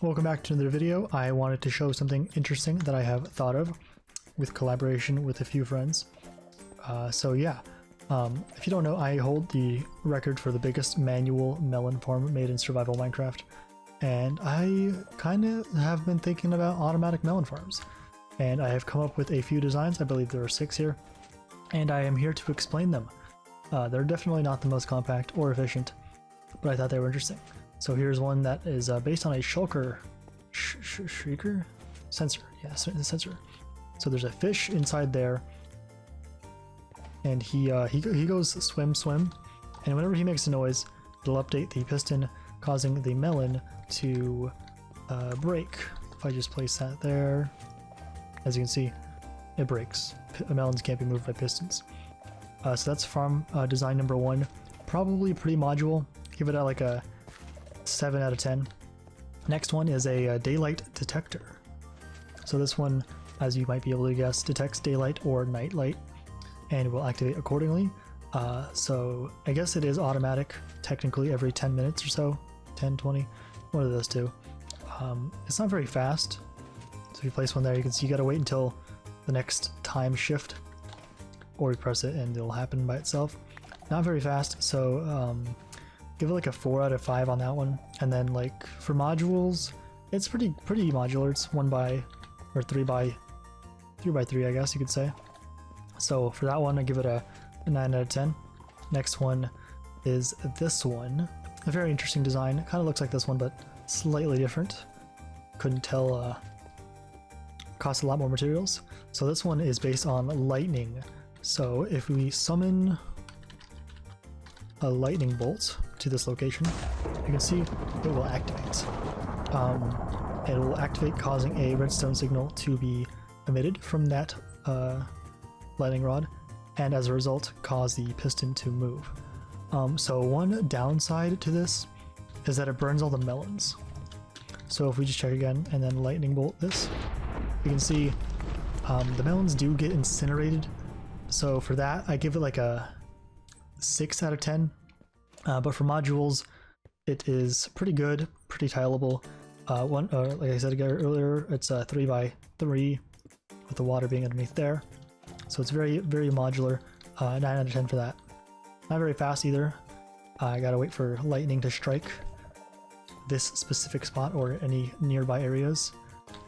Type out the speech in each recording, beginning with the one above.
welcome back to another video. I wanted to show something interesting that I have thought of with collaboration with a few friends. If you don't know, I hold the record for the biggest manual melon farm made in survival Minecraft, and I kind of have been thinking about automatic melon farms, and I have come up with a few designs. I believe there are 6 here, and I am here to explain them. They're definitely not the most compact or efficient, but I thought they were interesting. So here's one that is based on a shulker shrieker sensor. Yeah, sensor. So there's a fish inside there, and he goes swim, and whenever he makes a noise, it'll update the piston, causing the melon to break. If I just place that there, as you can see, it breaks. Melons can't be moved by pistons. So that's farm design number 1. Probably pretty modular. Give it like a 7 out of 10. Next one is a daylight detector. So this one, as you might be able to guess, detects daylight or night light and will activate accordingly. So I guess it is automatic technically every 10 minutes or so. 10, 20, one of those two. It's not very fast. So if you place one there, you can see you gotta wait until the next time shift, or you press it and it'll happen by itself. Not very fast, so give it like a 4 out of 5 on that one. And then like for modules, it's pretty modular. It's 3 by 3, I guess you could say. So for that one, I give it a 9 out of 10. Next one is this one. A very interesting design. It kind of looks like this one, but slightly different. Couldn't tell. Costs a lot more materials. So this one is based on lightning. So if we summon a lightning bolt to this location, you can see it will activate. It will activate, causing a redstone signal to be emitted from that lightning rod, and as a result cause the piston to move. So one downside to this is that it burns all the melons. So if we just check again and then lightning bolt this, you can see the melons do get incinerated. So for that, I give it like a 6 out of 10. But for modules, it is pretty good, pretty tileable. Like I said earlier, it's a 3 by 3 with the water being underneath there. So it's very modular. 9 out of 10 for that. Not very fast either. I gotta wait for lightning to strike this specific spot or any nearby areas.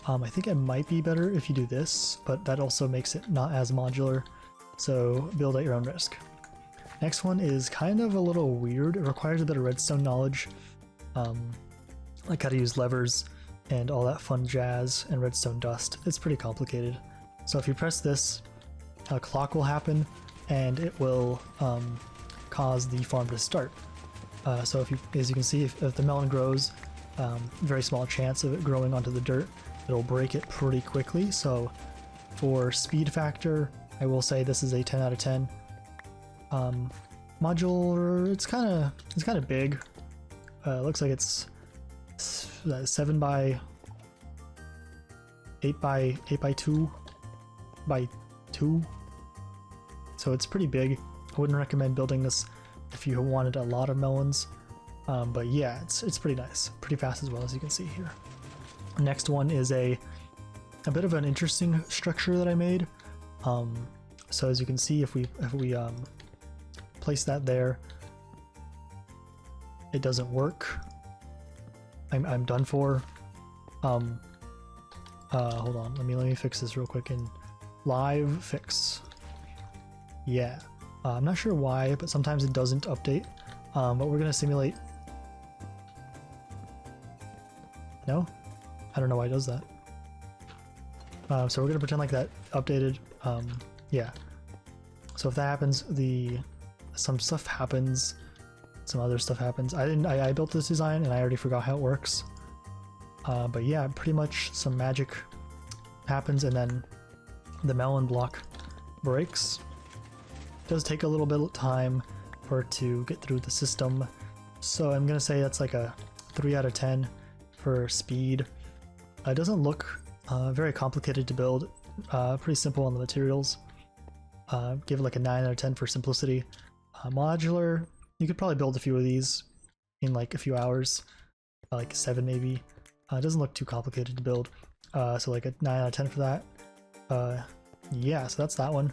I think it might be better if you do this, but that also makes it not as modular. So build at your own risk. Next one is kind of a little weird. It requires a bit of redstone knowledge, like how to use levers and all that fun jazz and redstone dust. It's pretty complicated. So if you press this, a clock will happen and it will cause the farm to start. So if you, as you can see, if the melon grows, very small chance of it growing onto the dirt, it'll break it pretty quickly. So for speed factor, I will say this is a 10 out of 10. Modular, it's kind of big. Looks like it's 7 by 8 by 2 by 2. So it's pretty big. I wouldn't recommend building this if you wanted a lot of melons. But yeah, it's pretty nice, pretty fast as well, as you can see here. Next one is a bit of an interesting structure that I made. So as you can see, if we place that there, it doesn't work. I'm done for. Hold on, let me fix this real quick in live fix. Yeah, I'm not sure why, but sometimes it doesn't update. But we're gonna simulate. No, I don't know why it does that. So we're gonna pretend like that updated. Yeah. So if that happens, some stuff happens, some other stuff happens. I built this design and I already forgot how it works. But yeah, pretty much some magic happens and then the melon block breaks. It does take a little bit of time for it to get through the system. So I'm gonna say that's like a 3 out of 10 for speed. It doesn't look very complicated to build. Pretty simple on the materials. Give it like a 9 out of 10 for simplicity. Modular, you could probably build a few of these in like a few hours, like 7 maybe. It doesn't look too complicated to build. So like a 9 out of 10 for that. Yeah, so that's that one.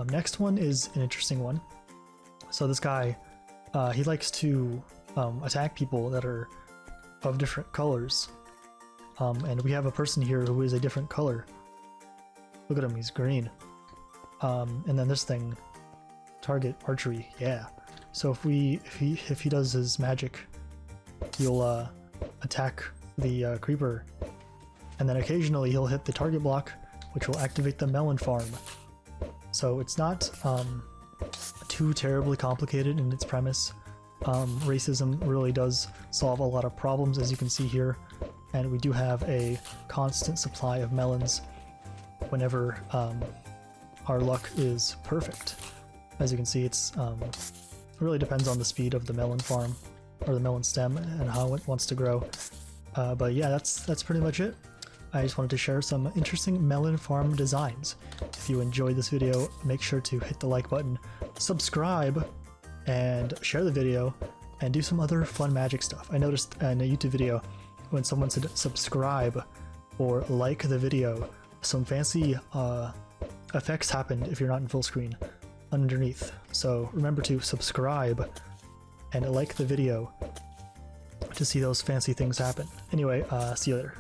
Next one is an interesting one. So this guy, he likes to attack people that are of different colors. And we have a person here who is a different color. Look at him, he's green. And then this thing, target archery, yeah. So if he does his magic, he'll attack the creeper, and then occasionally he'll hit the target block, which will activate the melon farm. So it's not too terribly complicated in its premise. Racism really does solve a lot of problems, as you can see here, and we do have a constant supply of melons whenever our luck is perfect. As you can see, it really depends on the speed of the melon farm, or the melon stem, and how it wants to grow. But yeah, that's pretty much it. I just wanted to share some interesting melon farm designs. If you enjoyed this video, make sure to hit the like button, subscribe, and share the video, and do some other fun magic stuff. I noticed in a YouTube video, when someone said subscribe or like the video, some fancy effects happened if you're not in full screen underneath. So remember to subscribe and like the video to see those fancy things happen. Anyway, see you later.